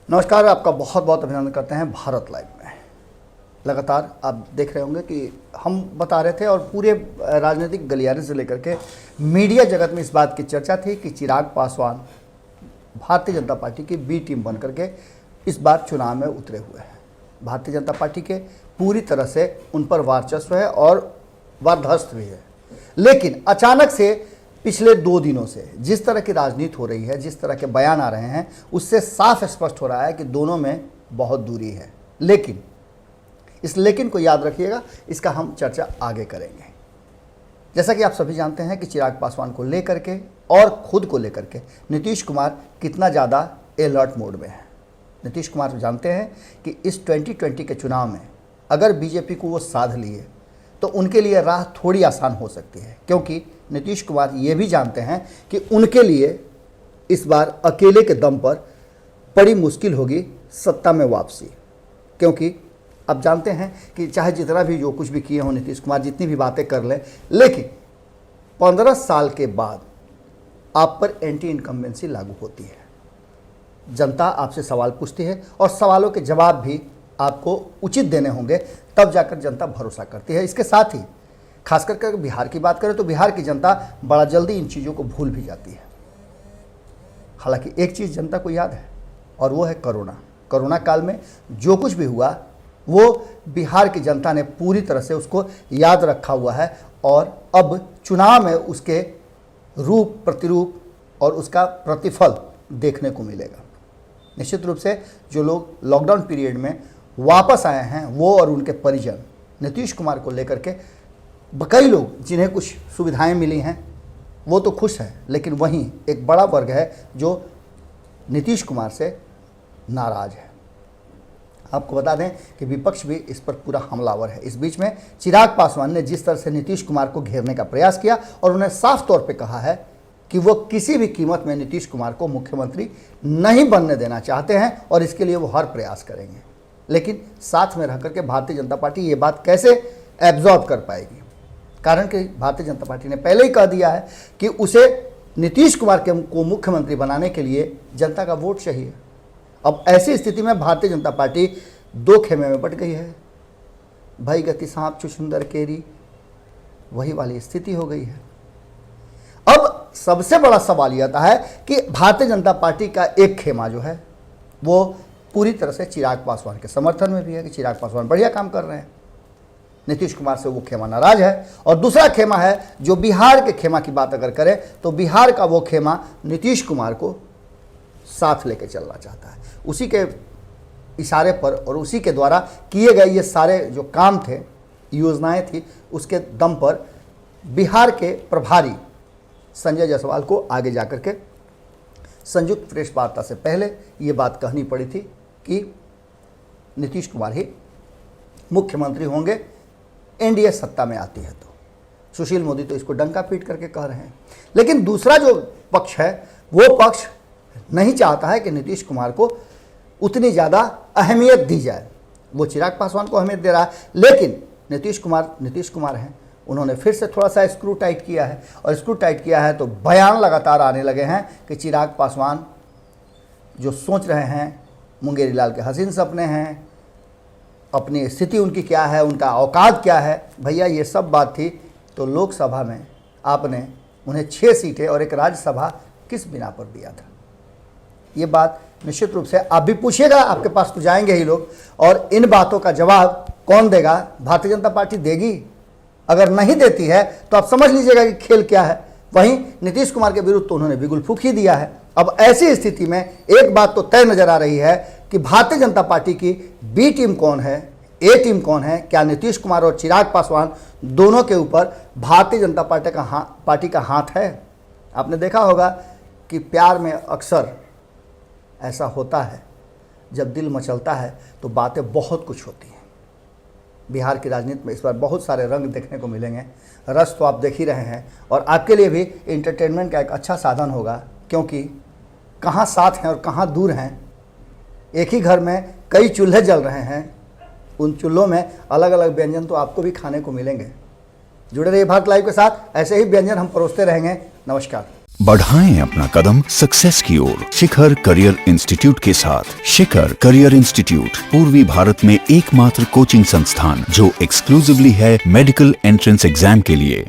नमस्कार, आपका बहुत बहुत अभिनंदन करते हैं भारत लाइव में। लगातार आप देख रहे होंगे कि हम बता रहे थे और पूरे राजनीतिक गलियारे से लेकर के मीडिया जगत में इस बात की चर्चा थी कि चिराग पासवान भारतीय जनता पार्टी की बी टीम बन करके इस बार चुनाव में उतरे हुए हैं। भारतीय जनता पार्टी के पूरी तरह से उन पर वर्चस्व है और वारधस्त भी है, लेकिन अचानक से पिछले 2 दिनों से जिस तरह की राजनीति हो रही है, जिस तरह के बयान आ रहे हैं, उससे साफ स्पष्ट हो रहा है कि दोनों में बहुत दूरी है। लेकिन इस लेकिन को याद रखिएगा, इसका हम चर्चा आगे करेंगे। जैसा कि आप सभी जानते हैं कि चिराग पासवान को लेकर के और खुद को लेकर के नीतीश कुमार कितना ज़्यादा अलर्ट मोड में है। नीतीश कुमार जानते हैं कि इस 2020 के चुनाव में अगर बीजेपी को वो साध लिए तो उनके लिए राह थोड़ी आसान हो सकती है, क्योंकि नीतीश कुमार ये भी जानते हैं कि उनके लिए इस बार अकेले के दम पर बड़ी मुश्किल होगी सत्ता में वापसी। क्योंकि अब जानते हैं कि चाहे जितना भी जो कुछ भी किए हों नीतीश कुमार, जितनी भी बातें कर लें, लेकिन 15 साल के बाद आप पर एंटी इनकम्बेंसी लागू होती है। जनता आपसे सवाल पूछती है और सवालों के जवाब भी आपको उचित देने होंगे, तब जाकर जनता भरोसा करती है। इसके साथ ही खास करके बिहार की बात करें तो बिहार की जनता बड़ा जल्दी इन चीज़ों को भूल भी जाती है। हालांकि एक चीज़ जनता को याद है और वो है कोरोना काल में जो कुछ भी हुआ वो बिहार की जनता ने पूरी तरह से उसको याद रखा हुआ है और अब चुनाव में उसके रूप प्रतिरूप और उसका प्रतिफल देखने को मिलेगा। निश्चित रूप से जो लोग लॉकडाउन पीरियड में वापस आए हैं वो और उनके परिजन नीतीश कुमार को लेकर के, कई लोग जिन्हें कुछ सुविधाएं मिली हैं वो तो खुश हैं, लेकिन वहीं एक बड़ा वर्ग है जो नीतीश कुमार से नाराज है। आपको बता दें कि विपक्ष भी इस पर पूरा हमलावर है। इस बीच में चिराग पासवान ने जिस तरह से नीतीश कुमार को घेरने का प्रयास किया और उन्हें साफ तौर पे कहा है कि वो किसी भी कीमत में नीतीश कुमार को मुख्यमंत्री नहीं बनने देना चाहते हैं और इसके लिए वो हर प्रयास करेंगे। लेकिन साथ में रह करके भारतीय जनता पार्टी ये बात कैसे एब्जॉर्ब कर पाएगी? कारण कि भारतीय जनता पार्टी ने पहले ही कह दिया है कि उसे नीतीश कुमार को मुख्यमंत्री बनाने के लिए जनता का वोट चाहिए। अब ऐसी स्थिति में भारतीय जनता पार्टी 2 खेमे में बट गई है। भई गति सांप छुछुंदर केरी, वही वाली स्थिति हो गई है। अब सबसे बड़ा सवाल यह आता है कि भारतीय जनता पार्टी का एक खेमा जो है वो पूरी तरह से चिराग पासवान के समर्थन में भी है कि चिराग पासवान बढ़िया काम कर रहे हैं। नीतीश कुमार से वो खेमा नाराज है। और दूसरा खेमा है जो बिहार के खेमा की बात अगर करें तो बिहार का वो खेमा नीतीश कुमार को साथ लेके चलना चाहता है। उसी के इशारे पर और उसी के द्वारा किए गए ये सारे जो काम थे, योजनाएं थी, उसके दम पर बिहार के प्रभारी संजय जायसवाल को आगे जाकर के संयुक्त प्रेस वार्ता से पहले ये बात कहनी पड़ी थी कि नीतीश कुमार ही मुख्यमंत्री होंगे एनडीए सत्ता में आती है। तो सुशील मोदी तो इसको डंका पीट करके कह रहे हैं। लेकिन दूसरा जो पक्ष है वो पक्ष नहीं चाहता है कि नीतीश कुमार को उतनी ज़्यादा अहमियत दी जाए। वो चिराग पासवान को अहमियत दे रहा है, लेकिन नीतीश कुमार हैं, उन्होंने फिर से थोड़ा सा स्क्रू टाइट किया है। और स्क्रू टाइट किया है तो बयान लगातार आने लगे हैं कि चिराग पासवान जो सोच रहे हैं, मुंगेरी लाल के हसीन सपने हैं, अपनी स्थिति उनकी क्या है, उनका औकात क्या है। भैया ये सब बात थी तो लोकसभा में आपने उन्हें 6 सीटें और एक राज्यसभा किस बिना पर दिया था? ये बात निश्चित रूप से आप भी पूछिएगा, आपके पास तो जाएंगे ही लोग। और इन बातों का जवाब कौन देगा? भारतीय जनता पार्टी देगी। अगर नहीं देती है तो आप समझ लीजिएगा कि खेल क्या है। वहीं नीतीश कुमार के विरुद्ध तो उन्होंने बिगुल फूंक ही दिया है। अब ऐसी स्थिति में एक बात तो तय नजर आ रही है कि भारतीय जनता पार्टी की बी टीम कौन है, ए टीम कौन है। क्या नीतीश कुमार और चिराग पासवान दोनों के ऊपर भारतीय जनता पार्टी का हाथ है? आपने देखा होगा कि प्यार में अक्सर ऐसा होता है, जब दिल मचलता है तो बातें बहुत कुछ होती हैं। बिहार की राजनीति में इस बार बहुत सारे रंग देखने को मिलेंगे। रस तो आप देख ही रहे हैं और आपके लिए भी इंटरटेनमेंट का एक अच्छा साधन होगा, क्योंकि कहाँ साथ हैं और कहाँ दूर हैं। एक ही घर में कई चूल्हे जल रहे हैं, उन चूल्हों में अलग अलग व्यंजन तो आपको भी खाने को मिलेंगे। जुड़े रहिए भारत लाइव के साथ, ऐसे ही व्यंजन हम परोसते रहेंगे। नमस्कार। बढ़ाएं अपना कदम सक्सेस की ओर शिखर करियर इंस्टीट्यूट के साथ। शिखर करियर इंस्टीट्यूट पूर्वी भारत में एकमात्र कोचिंग संस्थान जो एक्सक्लूसिवली है मेडिकल एंट्रेंस एग्जाम के लिए।